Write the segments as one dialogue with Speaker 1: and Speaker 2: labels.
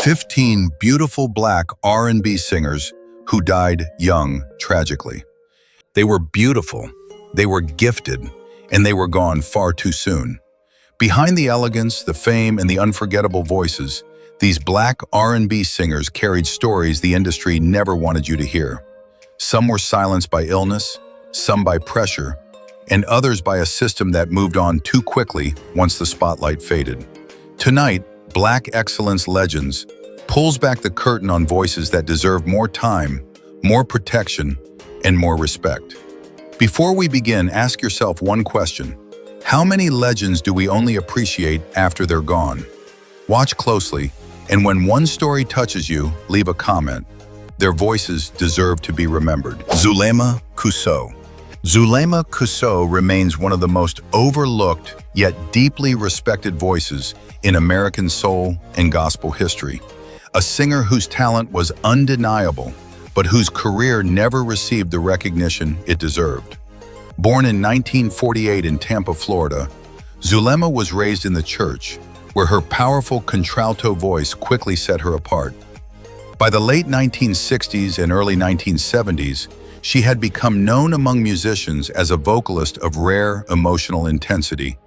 Speaker 1: 15 beautiful Black R&B singers who died young tragically. They were beautiful, they were gifted, and they were gone far too soon. Behind the elegance, the fame, and the unforgettable voices, these Black R&B singers carried stories the industry never wanted you to hear. Some were silenced by illness, some by pressure, and others by a system that moved on too quickly once the spotlight faded. Tonight, Black Excellence Legends pulls back the curtain on voices that deserve more time, more protection, and more respect. Before we begin, ask yourself one question. How many legends do we only appreciate after they're gone? Watch closely, and when one story touches you, leave a comment. Their voices deserve to be remembered. Zulema Kuso. Zulema Kuso remains one of the most overlooked yet deeply respected voices in American soul and gospel history. A singer whose talent was undeniable, but whose career never received the recognition it deserved. Born in 1948 in Tampa, Florida, Zulema was raised in the church, where her powerful contralto voice quickly set her apart. By the late 1960s and early 1970s, she had become known among musicians as a vocalist of rare emotional intensity,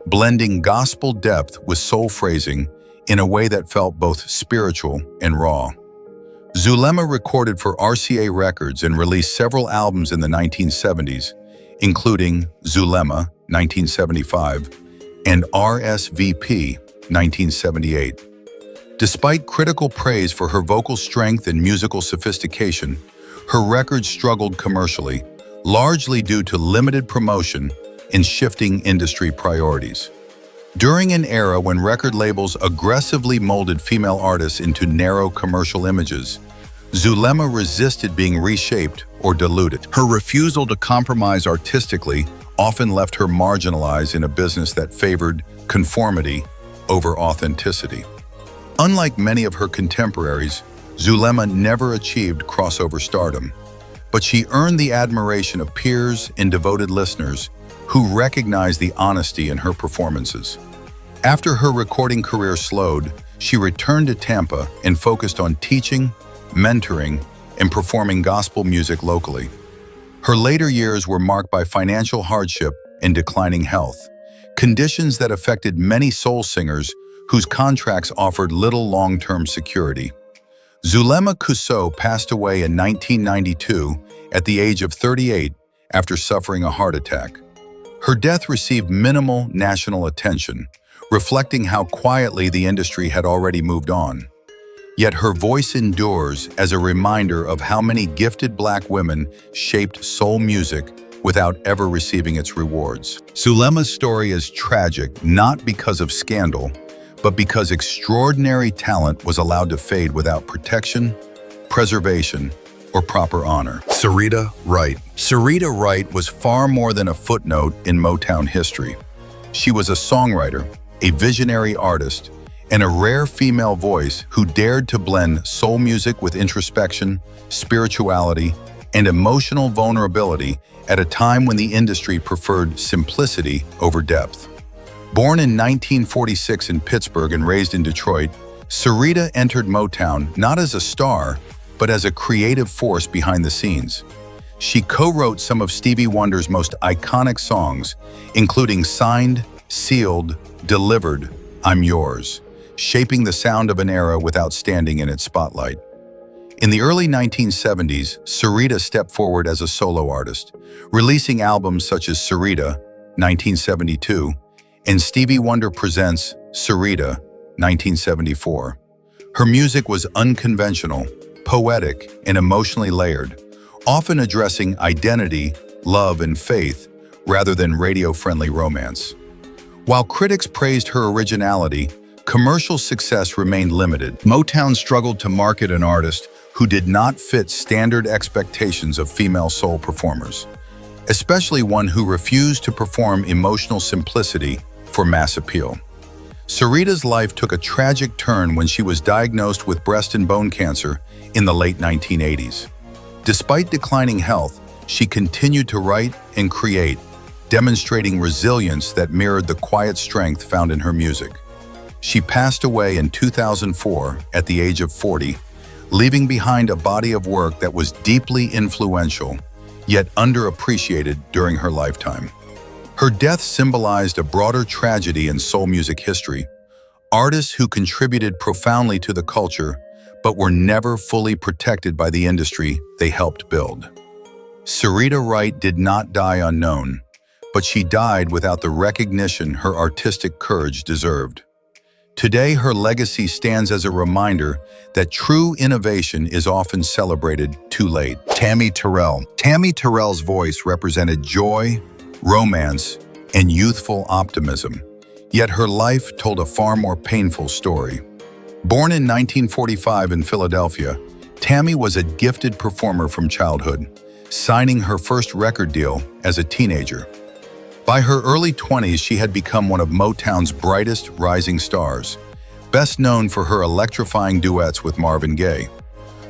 Speaker 1: blending gospel depth with soul phrasing in a way that felt both spiritual and raw. Zulema recorded for RCA Records and released several albums in the 1970s, including Zulema, 1975, and RSVP, 1978. Despite critical praise for her vocal strength and musical sophistication, her records struggled commercially, largely due to limited promotion and shifting industry priorities. During an era when record labels aggressively molded female artists into narrow commercial images, Zulema resisted being reshaped or diluted. Her refusal to compromise artistically often left her marginalized in a business that favored conformity over authenticity. Unlike many of her contemporaries, Zulema never achieved crossover stardom, but she earned the admiration of peers and devoted listeners who recognized the honesty in her performances. After her recording career slowed, she returned to Tampa and focused on teaching, mentoring, and performing gospel music locally. Her later years were marked by financial hardship and declining health, conditions that affected many soul singers whose contracts offered little long-term security. Zulema Kuso passed away in 1992 at the age of 38 after suffering a heart attack. Her death received minimal national attention, reflecting how quietly the industry had already moved on. Yet her voice endures as a reminder of how many gifted Black women shaped soul music without ever receiving its rewards. Zulema's story is tragic not because of scandal, but because extraordinary talent was allowed to fade without protection, preservation, or proper honor. Syreeta Wright. Syreeta Wright was far more than a footnote in Motown history. She was a songwriter, a visionary artist, and a rare female voice who dared to blend soul music with introspection, spirituality, and emotional vulnerability at a time when the industry preferred simplicity over depth. Born in 1946 in Pittsburgh and raised in Detroit, Syreeta entered Motown not as a star, but as a creative force behind the scenes. She co-wrote some of Stevie Wonder's most iconic songs, including Signed, Sealed, Delivered, I'm Yours, shaping the sound of an era without standing in its spotlight. In the early 1970s, Syreeta stepped forward as a solo artist, releasing albums such as Syreeta, 1972, and Stevie Wonder Presents Syreeta, 1974. Her music was unconventional, poetic, and emotionally layered, often addressing identity, love, and faith rather than radio-friendly romance. While critics praised her originality, commercial success remained limited. Motown struggled to market an artist who did not fit standard expectations of female soul performers, especially one who refused to perform emotional simplicity for mass appeal. Syreeta's life took a tragic turn when she was diagnosed with breast and bone cancer in the late 1980s. Despite declining health, she continued to write and create, demonstrating resilience that mirrored the quiet strength found in her music. She passed away in 2004 at the age of 40, leaving behind a body of work that was deeply influential, yet underappreciated during her lifetime. Her death symbolized a broader tragedy in soul music history: artists who contributed profoundly to the culture but were never fully protected by the industry they helped build. Syreeta Wright did not die unknown, but she died without the recognition her artistic courage deserved. Today, her legacy stands as a reminder that true innovation is often celebrated too late. Tammy Terrell. Tammy Terrell's voice represented joy, romance, and youthful optimism, yet her life told a far more painful story. Born in 1945 in Philadelphia, Tammy was a gifted performer from childhood, signing her first record deal as a teenager. By her early 20s, she had become one of Motown's brightest rising stars, best known for her electrifying duets with Marvin Gaye.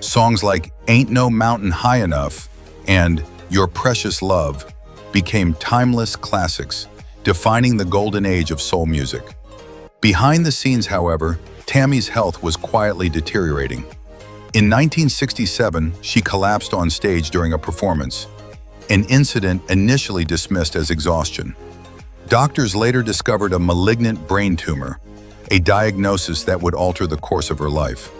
Speaker 1: Songs like Ain't No Mountain High Enough and Your Precious Love became timeless classics, defining the golden age of soul music. Behind the scenes, however, Tammy's health was quietly deteriorating. In 1967, she collapsed on stage during a performance, an incident initially dismissed as exhaustion. Doctors later discovered a malignant brain tumor, a diagnosis that would alter the course of her life.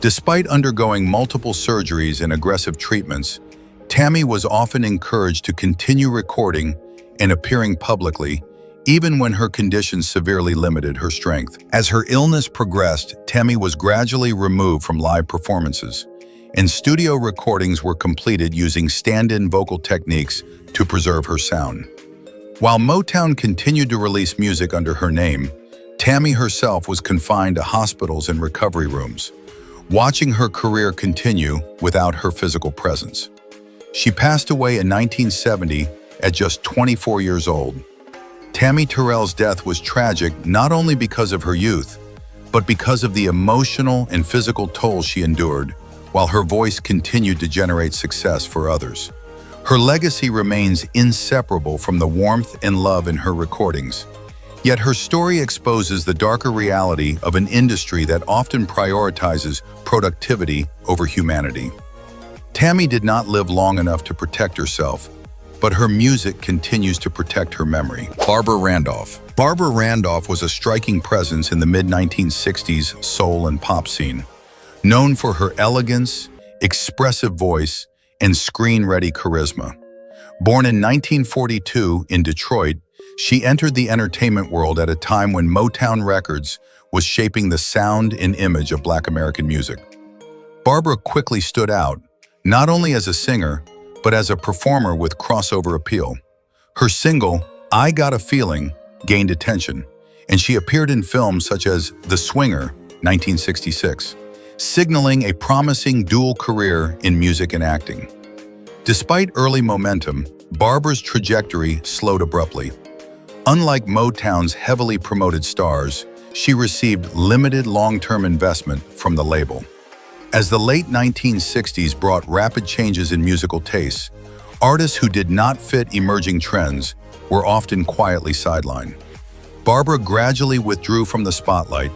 Speaker 1: Despite undergoing multiple surgeries and aggressive treatments, Tammy was often encouraged to continue recording and appearing publicly, even when her condition severely limited her strength. As her illness progressed, Tammy was gradually removed from live performances, and studio recordings were completed using stand-in vocal techniques to preserve her sound. While Motown continued to release music under her name, Tammy herself was confined to hospitals and recovery rooms, watching her career continue without her physical presence. She passed away in 1970 at just 24 years old. Tammy Terrell's death was tragic not only because of her youth, but because of the emotional and physical toll she endured, while her voice continued to generate success for others. Her legacy remains inseparable from the warmth and love in her recordings. Yet her story exposes the darker reality of an industry that often prioritizes productivity over humanity. Tammy did not live long enough to protect herself, but her music continues to protect her memory. Barbara Randolph. Barbara Randolph was a striking presence in the mid-1960s soul and pop scene. Known for her elegance, expressive voice, and screen-ready charisma. Born in 1942 in Detroit, she entered the entertainment world at a time when Motown Records was shaping the sound and image of Black American music. Barbara quickly stood out, not only as a singer, but as a performer with crossover appeal. Her single, I Got a Feeling, gained attention, and she appeared in films such as The Swinger, 1966. Signaling a promising dual career in music and acting. Despite early momentum, Barbara's trajectory slowed abruptly. Unlike Motown's heavily promoted stars, she received limited long-term investment from the label. As the late 1960s brought rapid changes in musical tastes, artists who did not fit emerging trends were often quietly sidelined. Barbara gradually withdrew from the spotlight,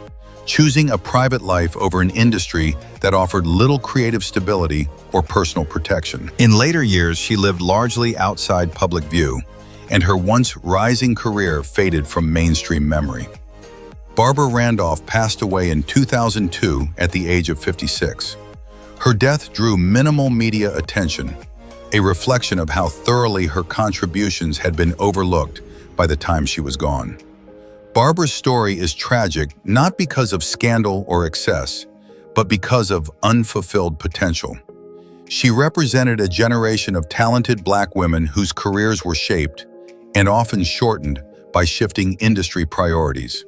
Speaker 1: choosing a private life over an industry that offered little creative stability or personal protection. In later years, she lived largely outside public view, and her once rising career faded from mainstream memory. Barbara Randolph passed away in 2002 at the age of 56. Her death drew minimal media attention, a reflection of how thoroughly her contributions had been overlooked by the time she was gone. Barbara's story is tragic not because of scandal or excess, but because of unfulfilled potential. She represented a generation of talented Black women whose careers were shaped, and often shortened, by shifting industry priorities.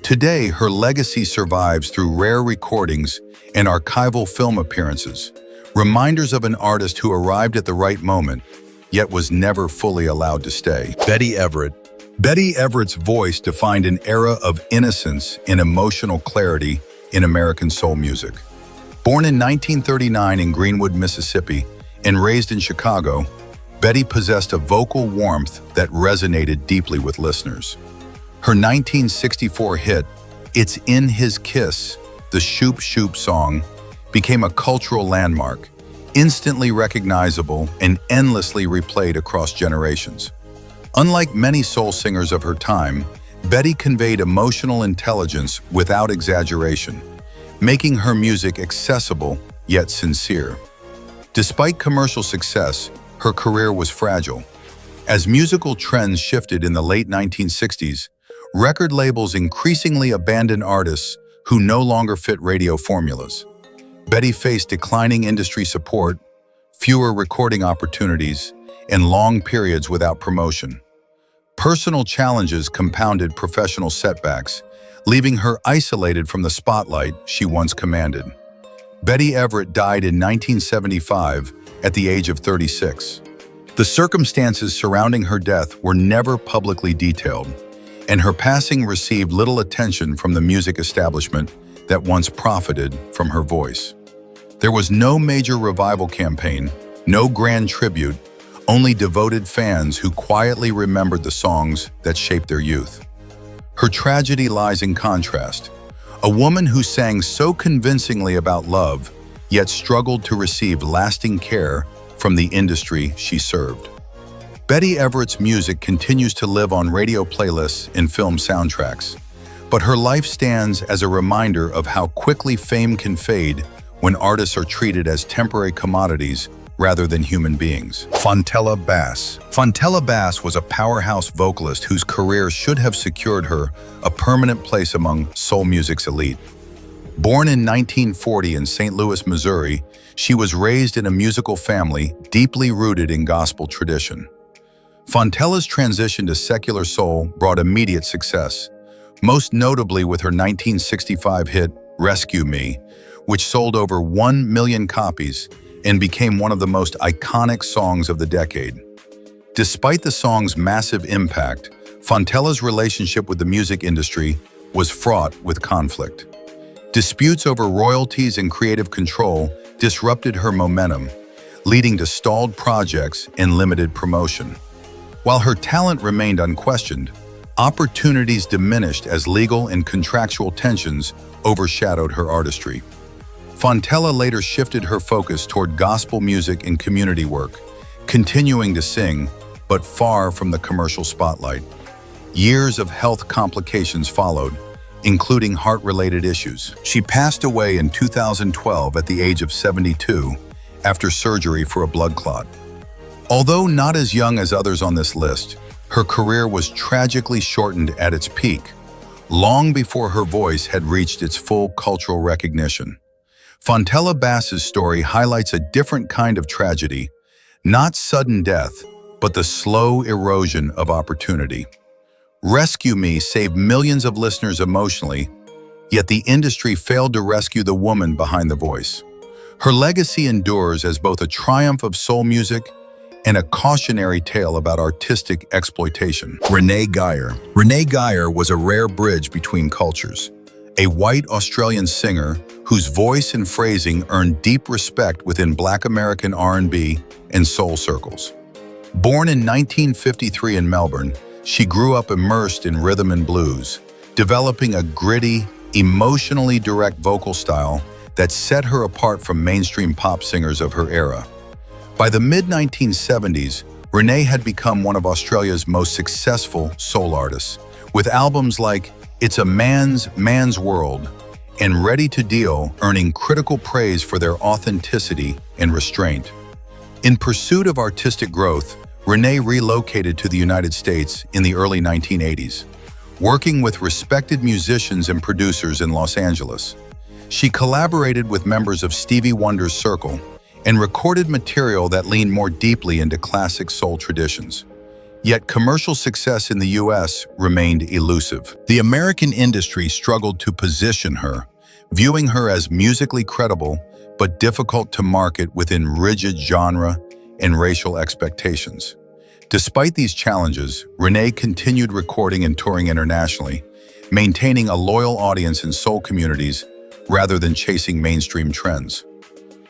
Speaker 1: Today, her legacy survives through rare recordings and archival film appearances, reminders of an artist who arrived at the right moment, yet was never fully allowed to stay. Betty Everett. Betty Everett's voice defined an era of innocence and emotional clarity in American soul music. Born in 1939 in Greenwood, Mississippi, and raised in Chicago, Betty possessed a vocal warmth that resonated deeply with listeners. Her 1964 hit, It's in His Kiss, the Shoop Shoop song, became a cultural landmark, instantly recognizable and endlessly replayed across generations. Unlike many soul singers of her time, Betty conveyed emotional intelligence without exaggeration, making her music accessible yet sincere. Despite commercial success, her career was fragile. As musical trends shifted in the late 1960s, record labels increasingly abandoned artists who no longer fit radio formulas. Betty faced declining industry support, fewer recording opportunities, and long periods without promotion. Personal challenges compounded professional setbacks, leaving her isolated from the spotlight she once commanded. Betty Everett died in 1975 at the age of 36. The circumstances surrounding her death were never publicly detailed, and her passing received little attention from the music establishment that once profited from her voice. There was no major revival campaign, no grand tribute, only devoted fans who quietly remembered the songs that shaped their youth. Her tragedy lies in contrast. A woman who sang so convincingly about love, yet struggled to receive lasting care from the industry she served. Betty Everett's music continues to live on radio playlists and film soundtracks, but her life stands as a reminder of how quickly fame can fade when artists are treated as temporary commodities rather than human beings. Fontella Bass. Fontella Bass was a powerhouse vocalist whose career should have secured her a permanent place among soul music's elite. Born in 1940 in St. Louis, Missouri, she was raised in a musical family deeply rooted in gospel tradition. Fontella's transition to secular soul brought immediate success, most notably with her 1965 hit, Rescue Me, which sold over 1 million copies and became one of the most iconic songs of the decade. Despite the song's massive impact, Fontella's relationship with the music industry was fraught with conflict. Disputes over royalties and creative control disrupted her momentum, leading to stalled projects and limited promotion. While her talent remained unquestioned, opportunities diminished as legal and contractual tensions overshadowed her artistry. Fontella later shifted her focus toward gospel music and community work, continuing to sing, but far from the commercial spotlight. Years of health complications followed, including heart-related issues. She passed away in 2012 at the age of 72 after surgery for a blood clot. Although not as young as others on this list, her career was tragically shortened at its peak, long before her voice had reached its full cultural recognition. Fontella Bass's story highlights a different kind of tragedy, not sudden death, but the slow erosion of opportunity. Rescue Me saved millions of listeners emotionally, yet the industry failed to rescue the woman behind the voice. Her legacy endures as both a triumph of soul music and a cautionary tale about artistic exploitation. Renee Geyer. Renee Geyer was a rare bridge between cultures, a white Australian singer whose voice and phrasing earned deep respect within Black American R&B and soul circles. Born in 1953 in Melbourne, she grew up immersed in rhythm and blues, developing a gritty, emotionally direct vocal style that set her apart from mainstream pop singers of her era. By the mid-1970s, Renee had become one of Australia's most successful soul artists, with albums like It's a Man's World and Ready to Deal earning critical praise for their authenticity and restraint. In pursuit of artistic growth, Renee relocated to the United States in the early 1980s, working with respected musicians and producers in Los Angeles. She collaborated with members of Stevie Wonder's Circle and recorded material that leaned more deeply into classic soul traditions. Yet commercial success in the US remained elusive. The American industry struggled to position her, viewing her as musically credible but difficult to market within rigid genre and racial expectations. Despite these challenges, Renee continued recording and touring internationally, maintaining a loyal audience in soul communities rather than chasing mainstream trends.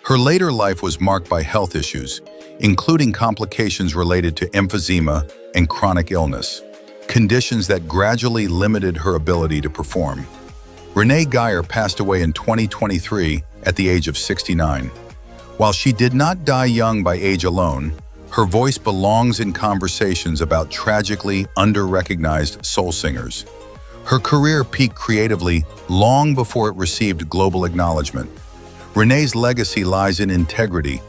Speaker 1: Her later life was marked by health issues, including complications related to emphysema and chronic illness, conditions that gradually limited her ability to perform. Renee Geyer passed away in 2023 at the age of 69. While she did not die young by age alone, her voice belongs in conversations about tragically under-recognized soul singers. Her career peaked creatively long before it received global acknowledgement. Renee's legacy lies in integrity.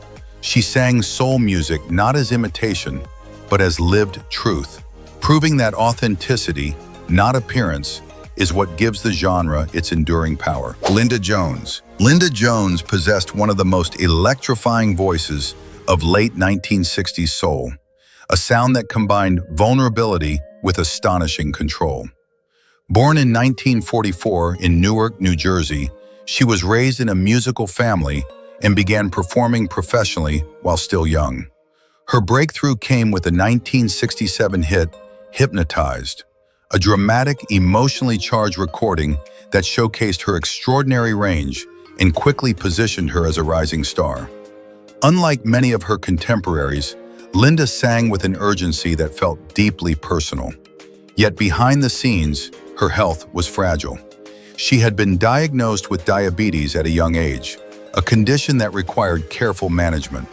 Speaker 1: She sang soul music not as imitation, but as lived truth, proving that authenticity, not appearance, is what gives the genre its enduring power. Linda Jones. Linda Jones possessed one of the most electrifying voices of late 1960s soul, a sound that combined vulnerability with astonishing control. Born in 1944 in Newark, New Jersey, she was raised in a musical family and began performing professionally while still young. Her breakthrough came with the 1967 hit, Hypnotized, a dramatic, emotionally charged recording that showcased her extraordinary range and quickly positioned her as a rising star. Unlike many of her contemporaries, Linda sang with an urgency that felt deeply personal. Yet behind the scenes, her health was fragile. She had been diagnosed with diabetes at a young age, a condition that required careful management.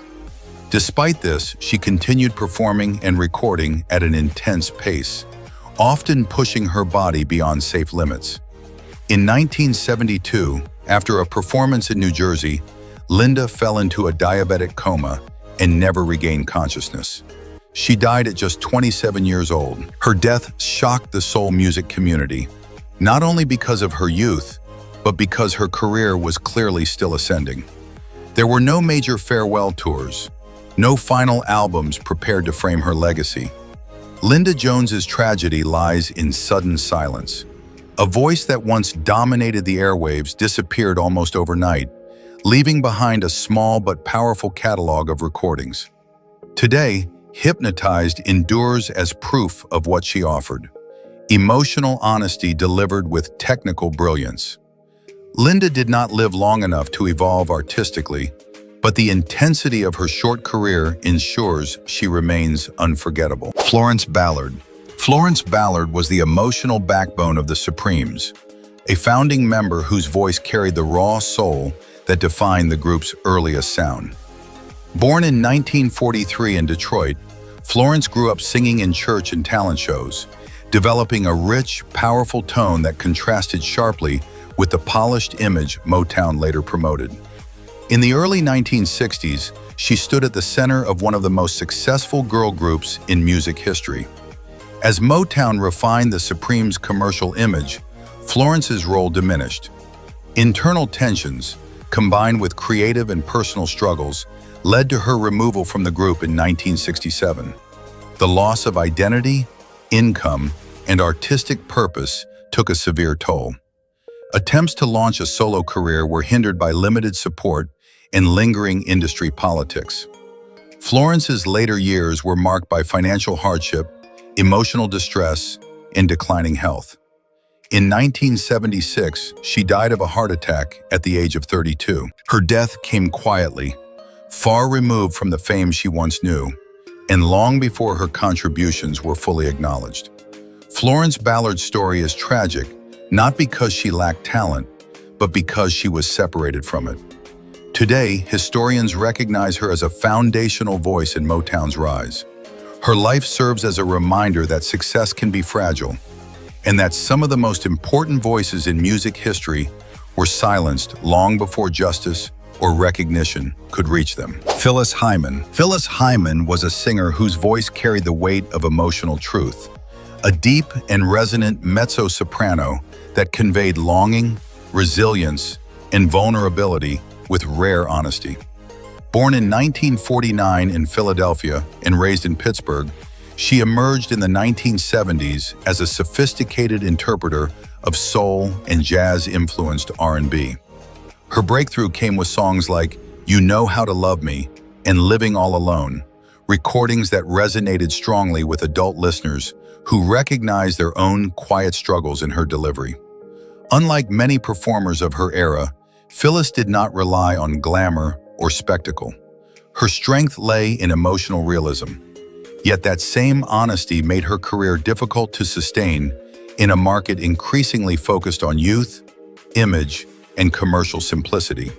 Speaker 1: Despite this, she continued performing and recording at an intense pace, often pushing her body beyond safe limits. In 1972, after a performance in New Jersey, Linda fell into a diabetic coma and never regained consciousness. She died at just 27 years old. Her death shocked the soul music community, not only because of her youth, but because her career was clearly still ascending. There were no major farewell tours, no final albums prepared to frame her legacy. Linda Jones's tragedy lies in sudden silence. A voice that once dominated the airwaves disappeared almost overnight, leaving behind a small but powerful catalog of recordings. Today, Hypnotized endures as proof of what she offered: emotional honesty delivered with technical brilliance. Linda did not live long enough to evolve artistically, but the intensity of her short career ensures she remains unforgettable. Florence Ballard. Florence Ballard was the emotional backbone of the Supremes, a founding member whose voice carried the raw soul that defined the group's earliest sound. Born in 1943 in Detroit, Florence grew up singing in church and talent shows, developing a rich, powerful tone that contrasted sharply with the polished image Motown later promoted. In the early 1960s, she stood at the center of one of the most successful girl groups in music history. As Motown refined the Supremes' commercial image, Florence's role diminished. Internal tensions, combined with creative and personal struggles, led to her removal from the group in 1967. The loss of identity, income, and artistic purpose took a severe toll. Attempts to launch a solo career were hindered by limited support and lingering industry politics. Florence's later years were marked by financial hardship, emotional distress, and declining health. In 1976, she died of a heart attack at the age of 32. Her death came quietly, far removed from the fame she once knew, and long before her contributions were fully acknowledged. Florence Ballard's story is tragic, not because she lacked talent, but because she was separated from it. Today, historians recognize her as a foundational voice in Motown's rise. Her life serves as a reminder that success can be fragile, and that some of the most important voices in music history were silenced long before justice or recognition could reach them. Phyllis Hyman. Phyllis Hyman was a singer whose voice carried the weight of emotional truth, a deep and resonant mezzo-soprano that conveyed longing, resilience, and vulnerability with rare honesty. Born in 1949 in Philadelphia and raised in Pittsburgh, she emerged in the 1970s as a sophisticated interpreter of soul and jazz-influenced R&B. Her breakthrough came with songs like You Know How to Love Me and Living All Alone, recordings that resonated strongly with adult listeners who recognized their own quiet struggles in her delivery. Unlike many performers of her era, Phyllis did not rely on glamour or spectacle. Her strength lay in emotional realism. Yet that same honesty made her career difficult to sustain in a market increasingly focused on youth, image, and commercial simplicity.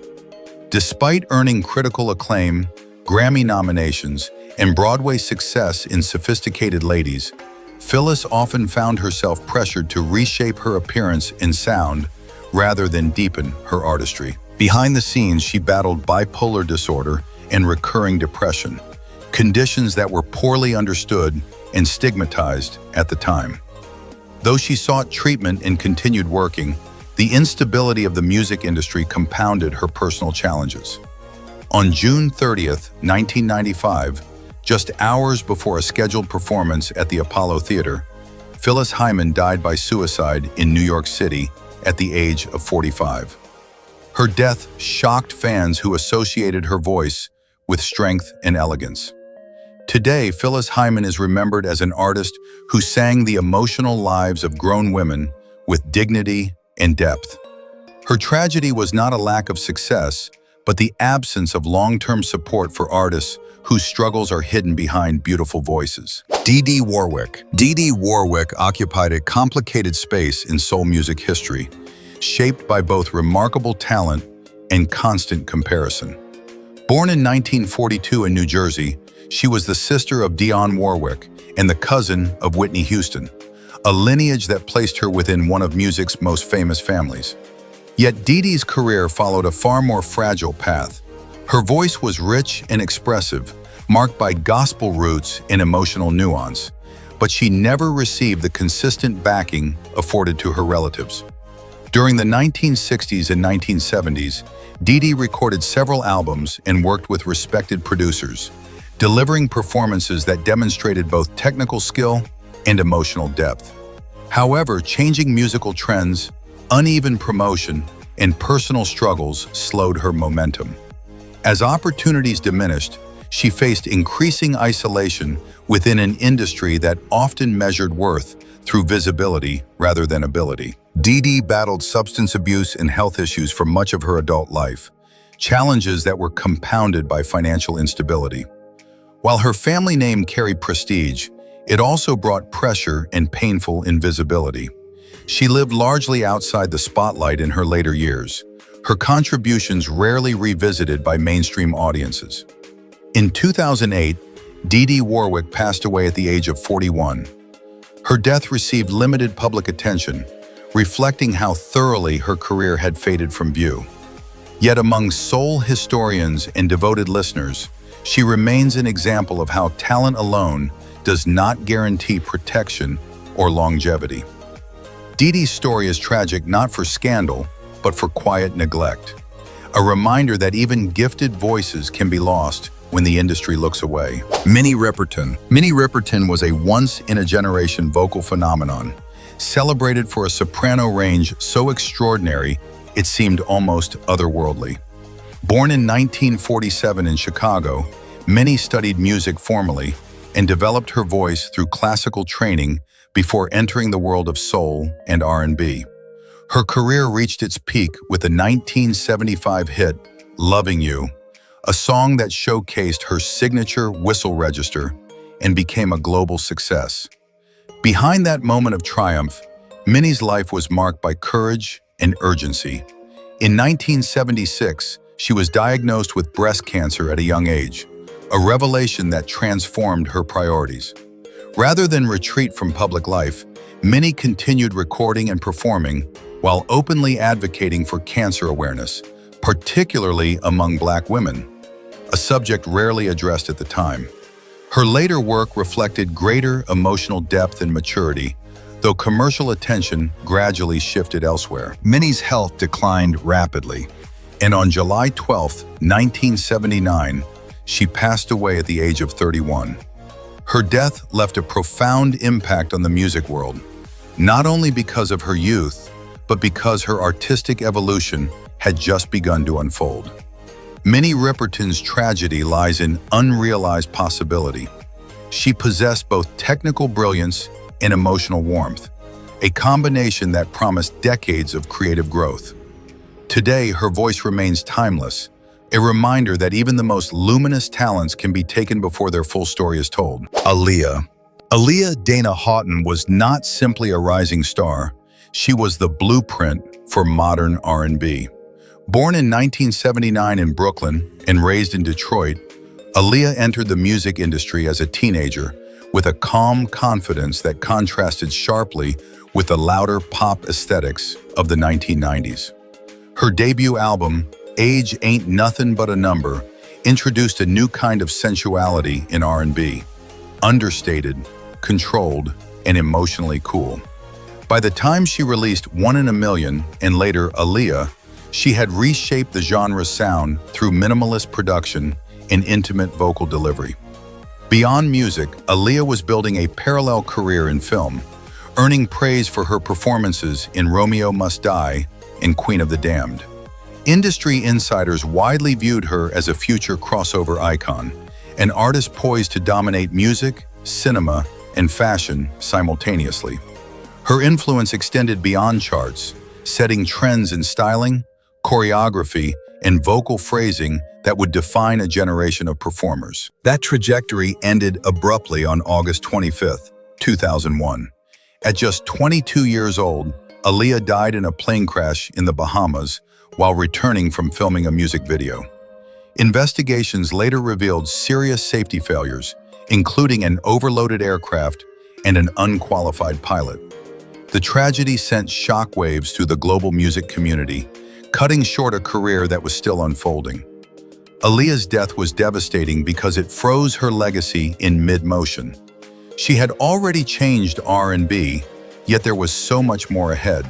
Speaker 1: Despite earning critical acclaim, Grammy nominations, and Broadway success in Sophisticated Ladies, Phyllis often found herself pressured to reshape her appearance and sound rather than deepen her artistry. Behind the scenes, she battled bipolar disorder and recurring depression, conditions that were poorly understood and stigmatized at the time. Though she sought treatment and continued working, the instability of the music industry compounded her personal challenges. On June 30th, 1995, just hours before a scheduled performance at the Apollo Theater, Phyllis Hyman died by suicide in New York City at the age of 45. Her death shocked fans who associated her voice with strength and elegance. Today, Phyllis Hyman is remembered as an artist who sang the emotional lives of grown women with dignity and depth. Her tragedy was not a lack of success, but the absence of long-term support for artists whose struggles are hidden behind beautiful voices. Dee Dee Warwick. Dee Dee Warwick occupied a complicated space in soul music history, shaped by both remarkable talent and constant comparison. Born in 1942 in New Jersey, she was the sister of Dionne Warwick and the cousin of Whitney Houston, a lineage that placed her within one of music's most famous families. Yet Dee Dee's career followed a far more fragile path. Her voice was rich and expressive, marked by gospel roots and emotional nuance, but she never received the consistent backing afforded to her relatives. During the 1960s and 1970s, Dee Dee recorded several albums and worked with respected producers, delivering performances that demonstrated both technical skill and emotional depth. However, changing musical trends, uneven promotion, and personal struggles slowed her momentum. As opportunities diminished, she faced increasing isolation within an industry that often measured worth through visibility rather than ability. Dee Dee battled substance abuse and health issues for much of her adult life, challenges that were compounded by financial instability. While her family name carried prestige, it also brought pressure and painful invisibility. She lived largely outside the spotlight in her later years, her contributions rarely revisited by mainstream audiences. In 2008, Dee Dee Warwick passed away at the age of 41. Her death received limited public attention, reflecting how thoroughly her career had faded from view. Yet among soul historians and devoted listeners, she remains an example of how talent alone does not guarantee protection or longevity. Dee Dee's story is tragic not for scandal, but for quiet neglect. A reminder that even gifted voices can be lost when the industry looks away. Minnie Riperton. Minnie Riperton was a once-in-a-generation vocal phenomenon, celebrated for a soprano range so extraordinary it seemed almost otherworldly. Born in 1947 in Chicago, Minnie studied music formally and developed her voice through classical training before entering the world of soul and R&B. Her career reached its peak with the 1975 hit, Loving You, a song that showcased her signature whistle register and became a global success. Behind that moment of triumph, Minnie's life was marked by courage and urgency. In 1976, she was diagnosed with breast cancer at a young age, a revelation that transformed her priorities. Rather than retreat from public life, Minnie continued recording and performing while openly advocating for cancer awareness, particularly among Black women, a subject rarely addressed at the time. Her later work reflected greater emotional depth and maturity, though commercial attention gradually shifted elsewhere. Minnie's health declined rapidly, and on July 12, 1979, she passed away at the age of 31. Her death left a profound impact on the music world, not only because of her youth, but because her artistic evolution had just begun to unfold. Minnie Riperton's tragedy lies in unrealized possibility. She possessed both technical brilliance and emotional warmth, a combination that promised decades of creative growth. Today, her voice remains timeless, a reminder that even the most luminous talents can be taken before their full story is told. Aaliyah. Aaliyah Dana Houghton was not simply a rising star. She was the blueprint for modern R&B. Born in 1979 in Brooklyn and raised in Detroit, Aaliyah entered the music industry as a teenager with a calm confidence that contrasted sharply with the louder pop aesthetics of the 1990s. Her debut album, Age Ain't Nothing But a Number, introduced a new kind of sensuality in R&B, understated, controlled, and emotionally cool. By the time she released One in a Million and later Aaliyah, she had reshaped the genre's sound through minimalist production and intimate vocal delivery. Beyond music, Aaliyah was building a parallel career in film, earning praise for her performances in Romeo Must Die and Queen of the Damned. Industry insiders widely viewed her as a future crossover icon, an artist poised to dominate music, cinema, and fashion simultaneously. Her influence extended beyond charts, setting trends in styling, choreography, and vocal phrasing that would define a generation of performers. That trajectory ended abruptly on August 25, 2001. At just 22 years old, Aaliyah died in a plane crash in the Bahamas while returning from filming a music video. Investigations later revealed serious safety failures, including an overloaded aircraft and an unqualified pilot. The tragedy sent shockwaves through the global music community, cutting short a career that was still unfolding. Aaliyah's death was devastating because it froze her legacy in mid-motion. She had already changed R&B, yet there was so much more ahead.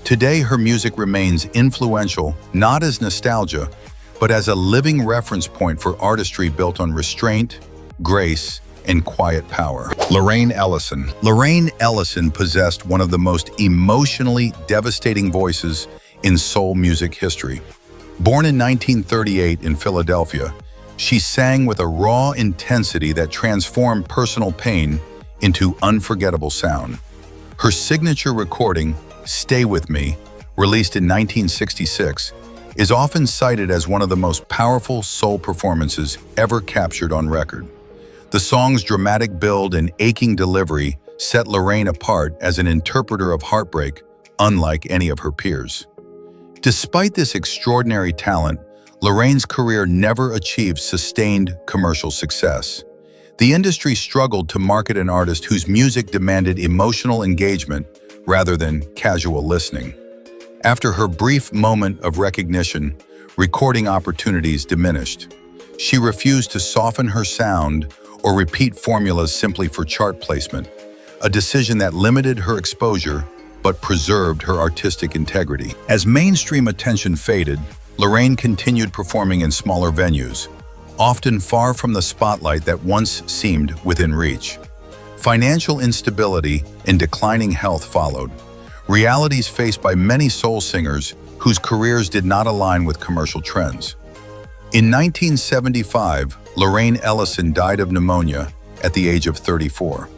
Speaker 1: Today, her music remains influential not as nostalgia, but as a living reference point for artistry built on restraint, grace, and quiet power. Lorraine Ellison. Lorraine Ellison possessed one of the most emotionally devastating voices in soul music history. Born in 1938 in Philadelphia, she sang with a raw intensity that transformed personal pain into unforgettable sound. Her signature recording, Stay With Me, released in 1966, is often cited as one of the most powerful soul performances ever captured on record. The song's dramatic build and aching delivery set Lorraine apart as an interpreter of heartbreak, unlike any of her peers. Despite this extraordinary talent, Lorraine's career never achieved sustained commercial success. The industry struggled to market an artist whose music demanded emotional engagement rather than casual listening. After her brief moment of recognition, recording opportunities diminished. She refused to soften her sound or repeat formulas simply for chart placement, a decision that limited her exposure but preserved her artistic integrity. As mainstream attention faded, Lorraine continued performing in smaller venues, often far from the spotlight that once seemed within reach. Financial instability and declining health followed, realities faced by many soul singers whose careers did not align with commercial trends. In 1975, Lorraine Ellison died of pneumonia at the age of 34.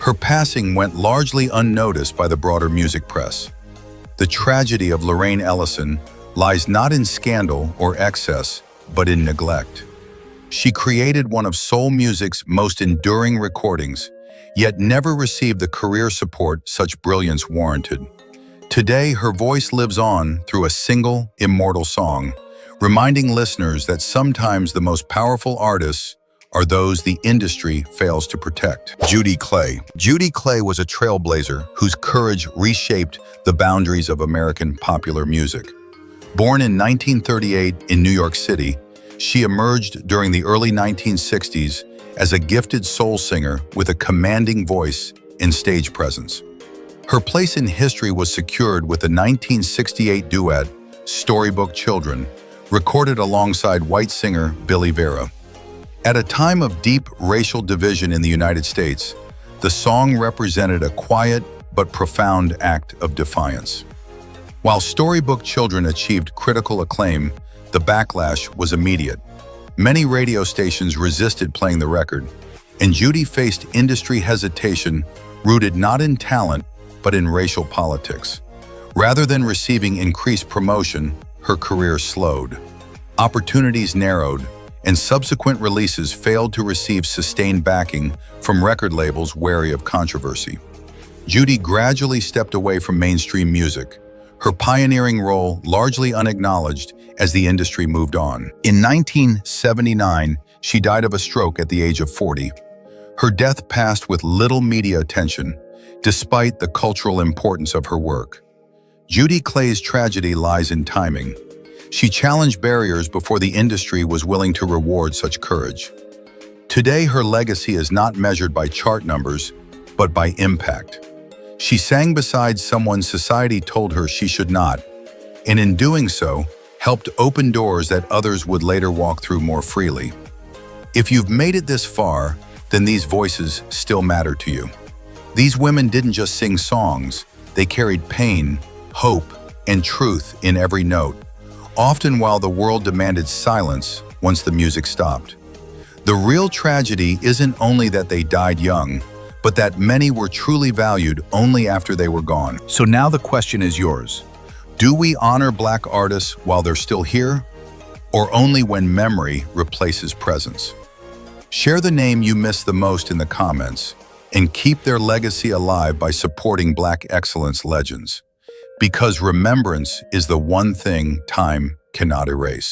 Speaker 1: Her passing went largely unnoticed by the broader music press. The tragedy of Lorraine Ellison lies not in scandal or excess, but in neglect. She created one of soul music's most enduring recordings, yet never received the career support such brilliance warranted. Today, her voice lives on through a single, immortal song, reminding listeners that sometimes the most powerful artists are those the industry fails to protect. Judy Clay. Judy Clay was a trailblazer whose courage reshaped the boundaries of American popular music. Born in 1938 in New York City, she emerged during the early 1960s as a gifted soul singer with a commanding voice and stage presence. Her place in history was secured with the 1968 duet, Storybook Children, recorded alongside white singer Billy Vera. At a time of deep racial division in the United States, the song represented a quiet but profound act of defiance. While Storybook Children achieved critical acclaim, the backlash was immediate. Many radio stations resisted playing the record, and Judy faced industry hesitation rooted not in talent, but in racial politics. Rather than receiving increased promotion, her career slowed. Opportunities narrowed, and subsequent releases failed to receive sustained backing from record labels wary of controversy. Judy gradually stepped away from mainstream music, her pioneering role largely unacknowledged as the industry moved on. In 1979, she died of a stroke at the age of 40. Her death passed with little media attention, despite the cultural importance of her work. Judy Clay's tragedy lies in timing. She challenged barriers before the industry was willing to reward such courage. Today, her legacy is not measured by chart numbers, but by impact. She sang beside someone society told her she should not, and in doing so, helped open doors that others would later walk through more freely. If you've made it this far, then these voices still matter to you. These women didn't just sing songs, they carried pain, hope, and truth in every note, often while the world demanded silence once the music stopped. The real tragedy isn't only that they died young, but that many were truly valued only after they were gone. So now the question is yours. Do we honor Black artists while they're still here, or only when memory replaces presence? Share the name you miss the most in the comments, and keep their legacy alive by supporting Black Excellence Legends. Because remembrance is the one thing time cannot erase.